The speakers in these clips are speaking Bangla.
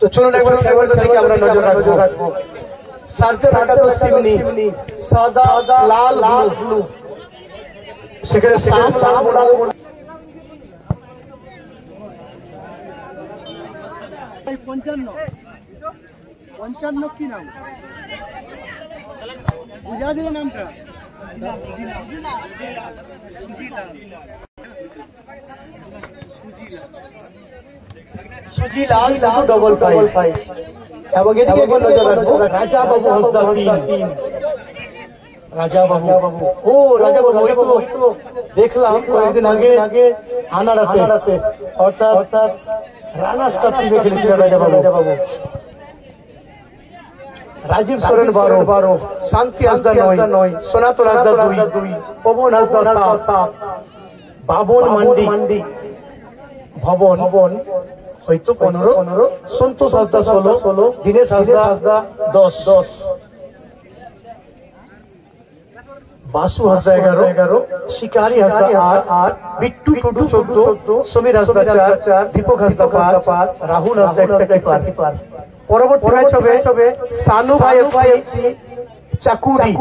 তো চলুন একবার খেলোয়াড়দের দিকে আমরা নজর রাখবো। সার্জে রাখা তো সিমনি সাদা লাল ব্লু, সেখানে সাম লাল মোড়া 55 কি নাম বুঝা দিল নামটা সুজিলাল ডবল ফাইভ এবং এদিকে একবার নজর রাখবো রাজা বাবু হাসদা 3 রাজা বাবু ও রাজা বাবু ওই তো দেখলাম কয়েকদিন আগে আনারাতে অর্থাৎ রানার সার্টিফিকেট খেলেছিল রাজা বাবু। রাজীব সোরেন 12, শান্তি হাসদা 9, সনাতন হাসদা 2, পবন হাসদা 7, বাবন মান্ডি ভবন হয়তো 15, সন্তোষ হাসদা 16, দীনেশ হাসদা 10, বাসু হাসদা 11, শিকারি হাসদা 8, বিট্টু টুডু 14, সমীর হাসদা 4, দীপক হাসদা 5, রাহুল হাসদা কিপার। পরবর্তী ম্যাচ হবে সানু ভাই এফসি চাকুরি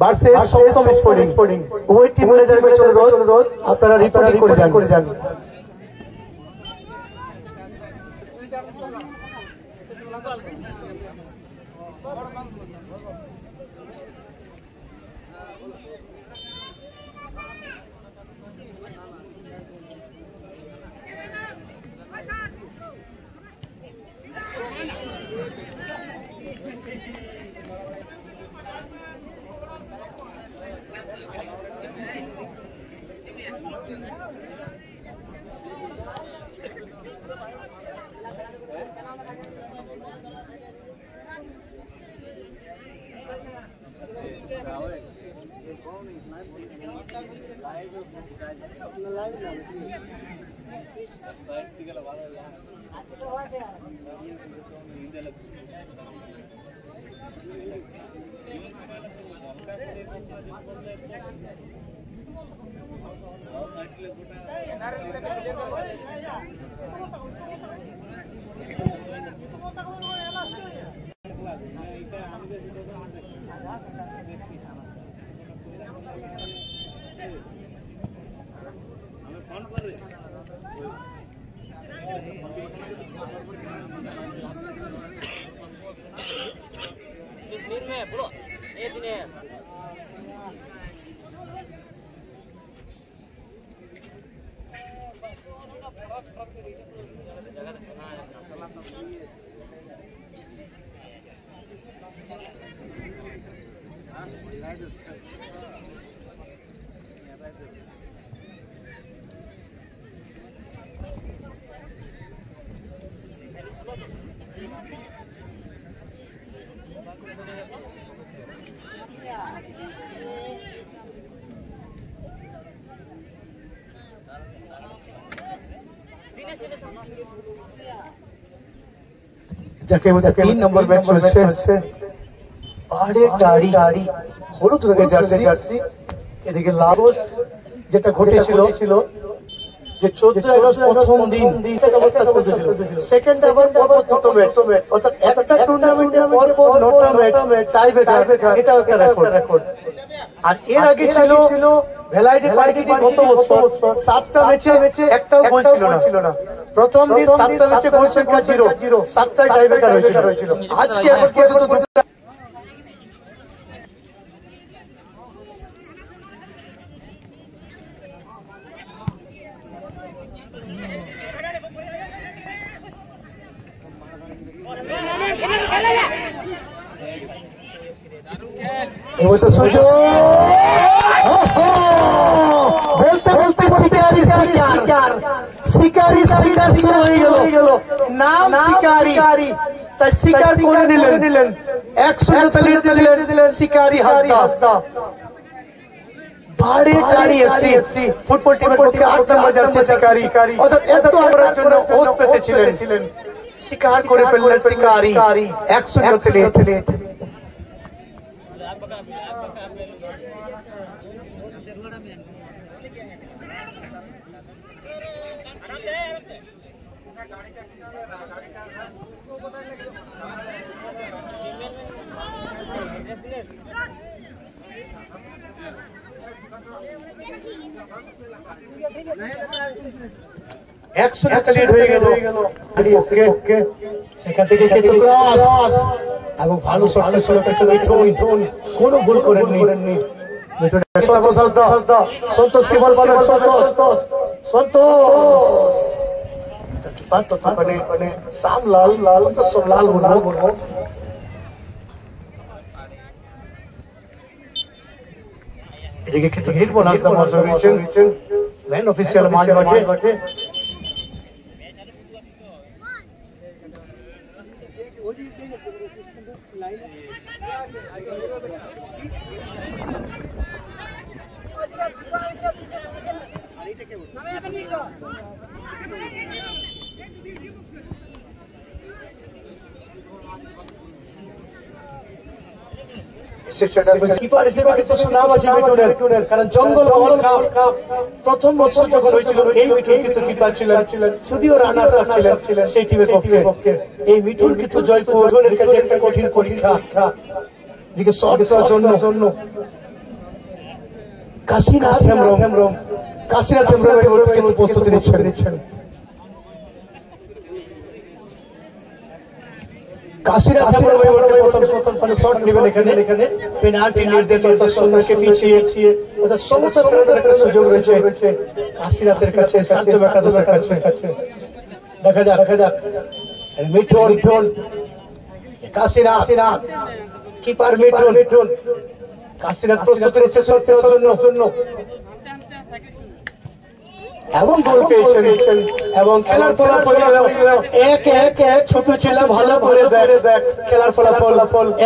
ভার্সেস সপ্তম স্পোর্টিং। উভয় টিম ম্যানেজারকে চলে রোজ আপনারা রিপোর্টিং করে যান। যাকে 3 নম্বর ম্যাচ চলছে পাহাড়ে টাড়ি হলুদ রঙের জার্সি, এদিকে লাল যেটা ঘটেছিল যে 14 আগস্ট প্রথম দিন অবস্থা শেষ হয়েছিল। সেকেন্ড আবার দুটো ম্যাচ, অর্থাৎ একটা টুর্নামেন্টের পর 9টা ম্যাচ টাই ব্রেকার, এটা একটা রেকর্ড। আর এর আগে ছিল ভ্যালাইডি পার্কিটি গত বছর 7টা ম্যাচে একটাও গোল ছিল না। প্রথম দিন 7টা ম্যাচে গোল সংখ্যা 0, 7টাই টাই ব্রেকার হয়েছিল। আজকে এখন পর্যন্ত দুটো তো সুযোগ বলতে বলতে শিকারি শুরু হয়ে গেল। নাম শিকারি, তাই শিকার করে নিলেন 1-0 দিলেন শিকারি হাসদা। বাড়ি টাড়ি এফসি ফুটবল টিমের পক্ষে 8 নম্বর জার্সি শিকারি, অর্থাৎ একটু আমরার জন্য ওত পেতেছিলেন, শিকার করে ফেললেন শিকারি 1-0। একশো টাকা লিড হয়ে গেল সেখান থেকে কিন্তু ক্রস এবং ভালো শটটা ছিল কিন্তু মিঠুন কোনো ভুল করেননি সন্তোষ কি বল পাবেন সন্তোষ শাম লাল সব লাল বলবো এদিকে কিন্তু নির্মল হাসদা মহাশয় রয়েছেন ম্যান অফিসিয়াল মাঝে মাঠে কিপার হিসেবে কিন্তু সুনাম আছে মিঠুনের, কারণ জঙ্গল মহল কাপ প্রথম বছর যখন হয়েছিল এই মিঠুন কিন্তু কিপার ছিলেন, যদিও রানার্স আপ ছিলেন সেই টিমের পক্ষে। এই মিঠুন কিন্তু জয়পুরের কাছে একটা কঠিন পরীক্ষা, এদিকে শট করার জন্য কাশীনাথ হেমব্রম কিন্তু প্রস্তুতি নিচ্ছেন। কাশীনাথ প্রথম শট নেবেন এখানে পেনাল্টি নির্দেশ অর্থাৎ সুন্দরকে পিছিয়ে অর্থাৎ সমস্ত একটা সুযোগ রয়েছে কাশীনাথের কাছে, শান্তম একাদশের কাছে। দেখা যাক মিঠুন কাশীনাথ কিপার মিঠুন কাশীনাথ প্রস্তুতি নিচ্ছে শট নেওয়ার জন্য এবং গোল পেয়েছেন এবং খেলার ফলাফল 1-1 ছোট ছিল ভালো করে দেখ খেলার ফলাফল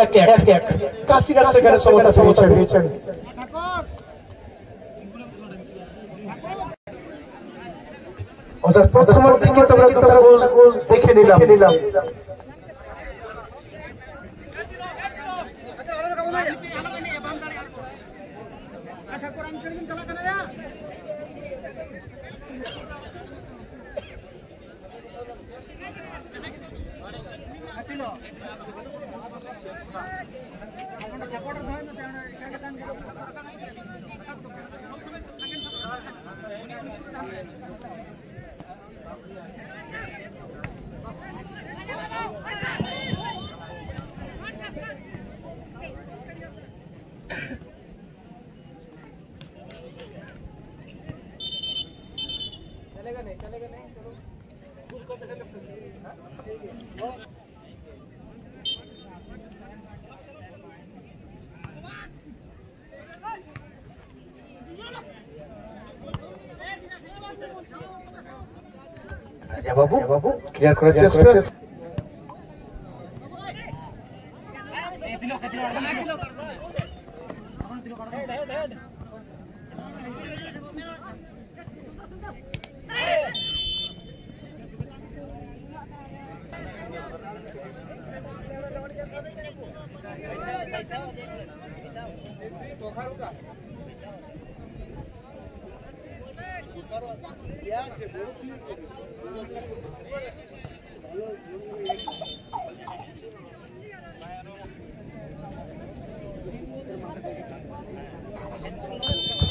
1-1 কাশীনাথ সেখানে সমতা পেয়েছেন। অর্থাৎ প্রথমার্ধে কিন্তু আমরা দুটো গোল দেখে নিলাম। বাবু ক্লিয়ার করার চেষ্টা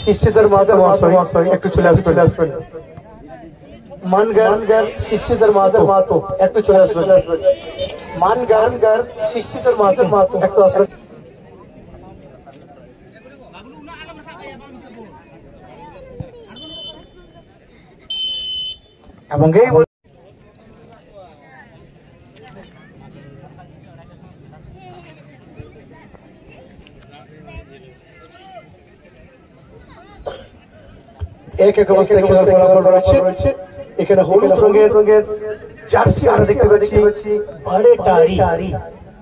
শিষ্যদের মহাশয় একটু চলে আসবেন। মানগার শিষ্যদের মাহাতো একটু চলে আসবেন। মানগার শিষ্যদের মাহাতো একটু আসবেন। এবং এই এক অবস্থায় খেলার ফলাফল রয়েছে। এখানে হলুদ রঙের জার্সি আমরা দেখতে পাচ্ছি বারে টারি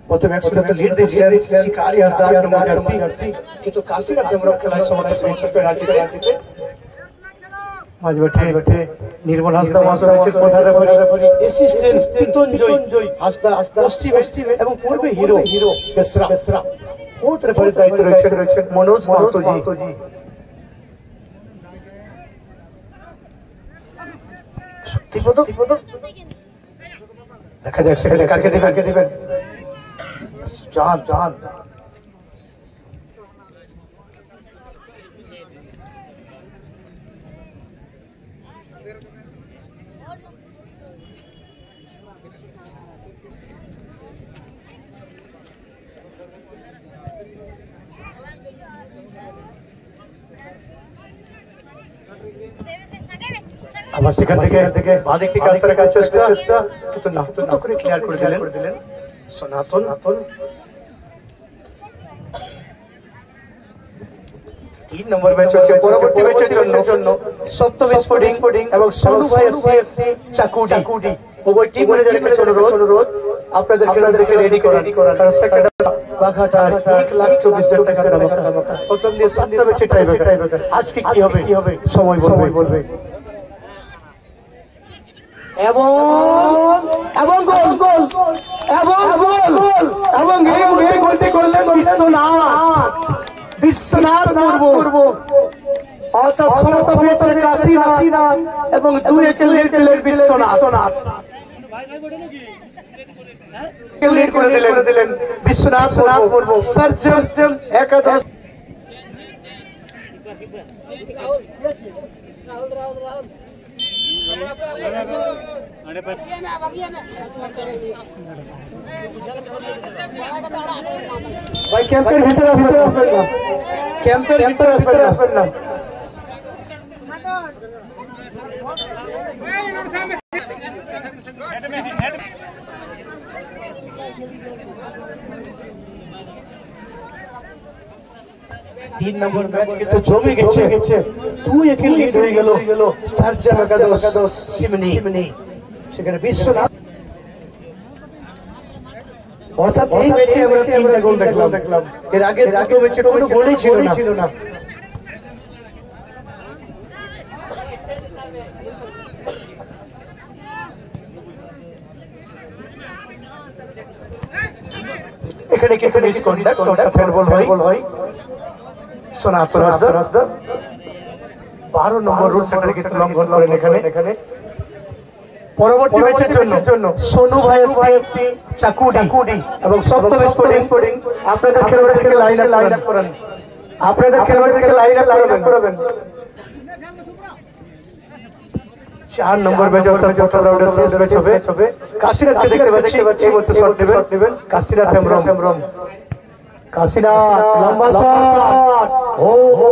প্রথম 100 টাকা লিড দিয়েছিলেন শিকারি হাসদা জার্সি, কিন্তু কাশীনাথ হেমব্রম খেলায় সমর্থন পেয়েছেন পেনাল্টিতে। মাঝ মাঠে নির্মল হাসদা মহাশয় রয়েছেন প্রধান রেফারি, অ্যাসিস্ট্যান্ট মৃত্যুঞ্জয় হাসদা পশ্চিমে এবং পূর্বে হিরো বেসরা, ফোর্থ রেফারির দায়িত্ব রয়েছেন মনোজ মাহাতোজি। শক্তিপদ দেখা যাক সেখানে কাকে দিবেন জান জান আবার সেখান থেকে বাদিক থেকে আসতে রাখার চেষ্টা কিন্তু না তো করে ক্লিয়ার করে দিলেন সনাতন। তিন নম্বর ম্যাচ হচ্ছে পরবর্তী ম্যাচের জন্য সপ্তম স্পোর্টিং এবং সোনু ভাই এফসি চাকুডি উভয় টিম ম্যানেজারের কাছে অনুরোধ আপনাদের খেলোয়াড় দেখে রেডি করান। সেকেন্ড বাঘাটার 1,24,000 টাকা ধামাকা। প্রথম দিয়ে 7টা ম্যাচে টাইব্রেকার। আজকে কি হবে সময় বলবে। এবং এই মুহূর্তে গোলটি করলেন বিশ্বনাথ মুর্মু। অর্থাৎ সমতা পেয়েছে কাশীনাথ এবং 2-1 লিড দিলেন বিশ্বনাথ। লিড করে দিলেন বিশ্বনাথ মুর্মু। সার্জন একাদশ ভাই ক্যাম্পের ভিতরে আসবেন না। তিন নম্বর ম্যাচ কিন্তু জমে গেছে। 2-1 লিড হয়ে গেল সার্জন একাদশ সিমনি। সেখানে বিশ্বনাথ অর্থাৎ এই ম্যাচে আমরা 3টা গোল দেখলাম। এর আগে দুটো ম্যাচে কোনো গোলই ছিল না। এখানে কিন্তু মিসকন্ডাক্ট বল হয় সনাতন হাসদার 12 নম্বর রুল সেটাকে কিন্তু লঙ্ঘন করেন এখানে। পরবর্তী ম্যাচের জন্য সোনু ভাই এফসি চাকুডি এবং সপ্তম স্পোর্টিং আপনাদের খেলোয়াড়দেরকে লাইন আপ করেন। 4 নম্বর ম্যাচ অর্থাৎ প্রথম রাউন্ডের শেষ ম্যাচ হবে। কাশীনাথকে দেখতে পাচ্ছি এই মুহূর্তে শট নেবেন কাশীনাথ হেমব্রম। কাশীনাথ লম্বা শট। ওহো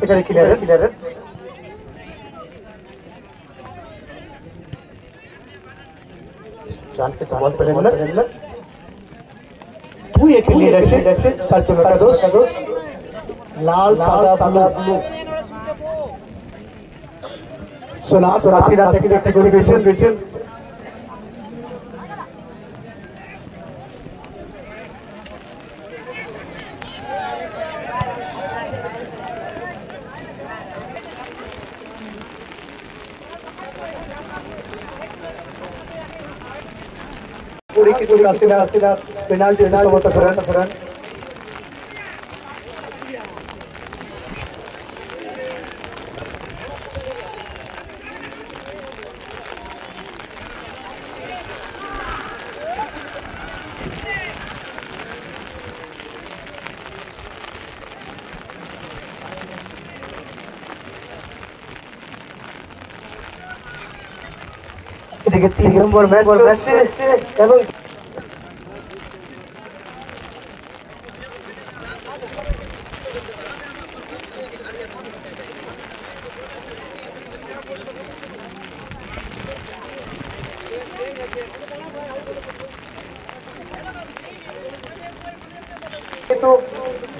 এখানে ক্লিয়ার জানকে তো বল পেলেন না। 2-1 লিড আছে সার্জন একাদশ। লাল সাদা ব্লু সোনাত রাশিরা থেকে দেখতে করে গেছেন। পেনাল্টি সমতা করেন। এদিকে 3 নম্বর ম্যাচ এবং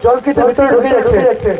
জল কিন্তু ভিতরে ঢুকে যাচ্ছে।